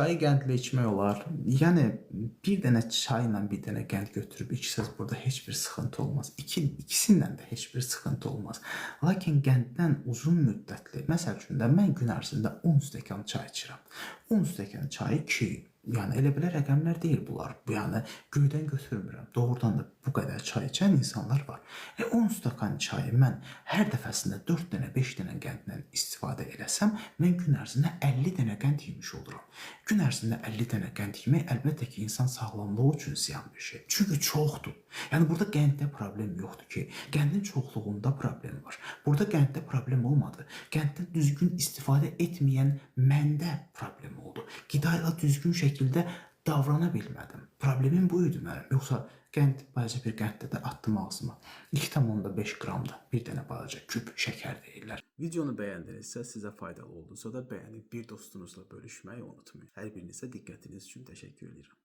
Çayı qəndlə içmək olar. Yəni bir dənə çayla bir dənə qənd götürüb içsəz burada heç bir sıxıntı olmaz. İkisindən də heç bir sıxıntı olmaz. Lakin qənddən uzun müddətli, məsəl üçün də mən gün ərzində 10 stəkan çay içirəm. 10 stəkan çayı ki, yəni elə belə rəqəmlər deyil bunlar. Bu yəni göydən götürmürəm. Doğrudan da bu qədər çay içən insanlar var. 10 stəkan çayı mən hər dəfəsində 4 dənə, 5 dənə qəndlə istifadə eləsəm, mən gün ərzində 50 dənə qənd yemiş oluram. Gün ərzində 50 dənə qənd yemək əlbəttə ki, insan sağlamlığı üçün ziyan bir şey. Çünki çoxdur. Yəni burada qənddə problem yoxdur ki, qəndin çoxluğunda problem var. Burada qənddə problem olmadı. Qənddən düzgün istifadə etməyən məndə problem oldu. Qida ilə düzgün şəkildə davrana bilmədim. Problemim bu idi mənim. Yoxsa qənd, balaca bir qənddə də atdım ağzıma. 2,5 qramda bir dənə balaca küp şəkər deyirlər. Videonu bəyəndinizsə, sizə faydalı olduysa da bəyənib bir dostunuzla bölüşməyi unutmayın. Hər birinizə diqqətiniz üçün təşəkkür edirəm.